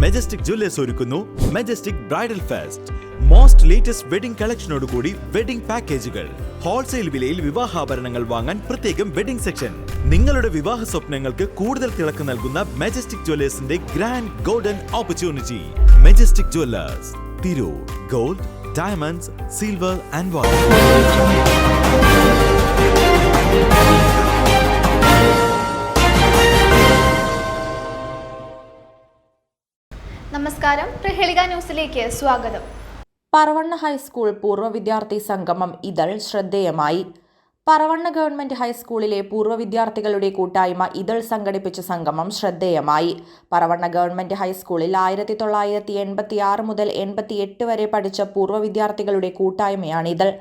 Majestic Jewellers ഒരുക്കുന്നു Majestic bridal fest. Most latest wedding കളക്ഷനോടുകൂടി wedding പാക്കേജുകൾ. ഹോൾസെയിൽ വിലയിൽ വിവാഹാഭരണങ്ങൾ വാങ്ങാൻ പ്രത്യേകം വെഡിംഗ് സെക്ഷൻ. നിങ്ങളുടെ വിവാഹ സ്വപ്നങ്ങൾക്ക് കൂടുതൽ തിളക്കം നൽകുന്ന മെജസ്റ്റിക് ജ്വല്ലേഴ്സിന്റെ grand golden opportunity. Majestic Jewellers, Tirur. Gold, diamonds, silver and water. നമസ്കാരം, പ്രഹേളിക ന്യൂസിലേക്ക് സ്വാഗതം. പറവണ്ണ ഹൈസ്കൂൾ പൂർവ്വ വിദ്യാർത്ഥി സംഗമം ഇതൾ ശ്രദ്ധേയമായി. പറവണ്ണ ഗവൺമെന്റ് ഹൈസ്കൂളിലെ പൂർവ്വ വിദ്യാർത്ഥികളുടെ കൂട്ടായ്മ ഇതൾ സംഘടിപ്പിച്ച സംഗമം ശ്രദ്ധേയമായി. പറവണ്ണ ഗവൺമെന്റ് ഹൈസ്കൂളിൽ 1986 മുതൽ 88 വരെ പഠിച്ച പൂർവ്വ വിദ്യാർത്ഥികളുടെ കൂട്ടായ്മയാണ് ഇതൾ.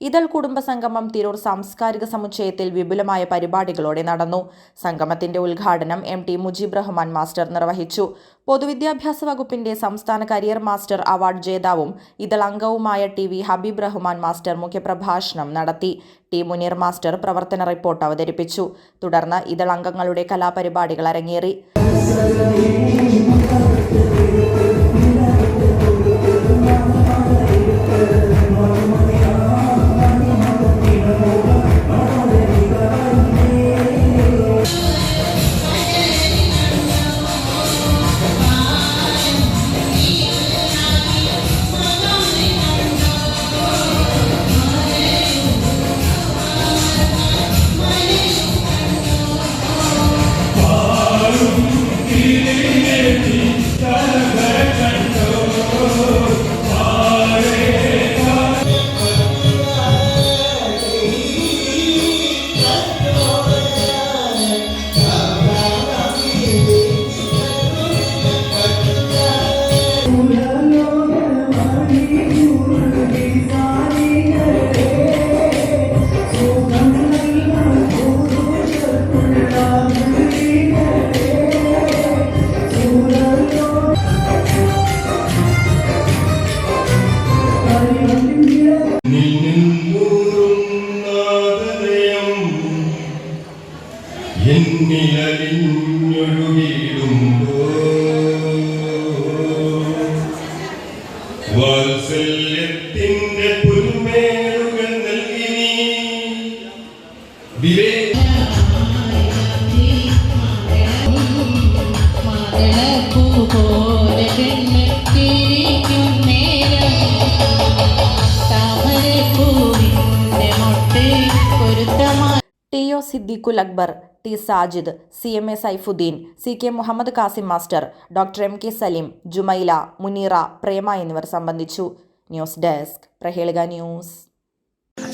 ഇതൾ കുടുംബ സംഗമം തിരൂർ സാംസ്കാരിക സമുച്ചയത്തിൽ വിപുലമായ പരിപാടികളോടെ നടന്നു. സംഗമത്തിന്റെ ഉദ്ഘാടനം MT മുജീബ് റഹ്മാൻ മാസ്റ്റർ നിർവഹിച്ചു. പൊതുവിദ്യാഭ്യാസ വകുപ്പിന്റെ സംസ്ഥാന കരിയർ മാസ്റ്റർ അവാർഡ് ജേതാവും ഇതൾ അംഗവുമായ TV ഹബീബ് റഹ്മാൻ മാസ്റ്റർ മുഖ്യപ്രഭാഷണം നടത്തി. T മുനീർ മാസ്റ്റർ പ്രവർത്തന റിപ്പോർട്ട് അവതരിപ്പിച്ചു. തുടർന്ന് ഇതൾ അംഗങ്ങളുടെ കലാപരിപാടികൾ അരങ്ങേറി. വാത്സല്യത്തിന്റെ പുൽമേലുകൾ നൽകി TO Siddiqul Akbar, T Sajid, CMA Saifuddin, CK Muhammad Kasim master, doctor MK Saleem, Jumaila, Muneera, Prema എന്നിവർ സംബന്ധിച്ചു. News desk, Prahelika news.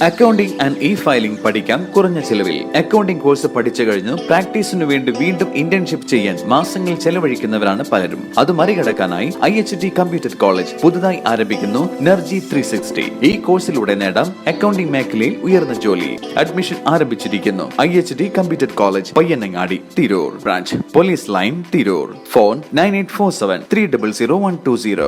Accounting and e-filing പഠിക്കാം കുറഞ്ഞ ചെലവിൽ. അക്കൗണ്ടിംഗ് കോഴ്സ് പഠിച്ചു കഴിഞ്ഞു പ്രാക്ടീസിനു വേണ്ടി വീണ്ടും ഇന്റേൺഷിപ്പ് ചെയ്യാൻ മാസങ്ങൾ ചെലവഴിക്കുന്നവരാണ് പലരും. അത് മറികടക്കാനായി IHT കമ്പ്യൂട്ടർ കോളേജ് പുതുതായി ആരംഭിക്കുന്നു NERGY 360. ഈ കോഴ്സിലൂടെ നേടാം അക്കൗണ്ടിംഗ് മേഖലയിൽ ഉയർന്ന ജോലി. അഡ്മിഷൻ ആരംഭിച്ചിരിക്കുന്നു. IHT computer college, Payyanangadi, Tirur. Branch police line, Tirur. Phone 9847 300 120.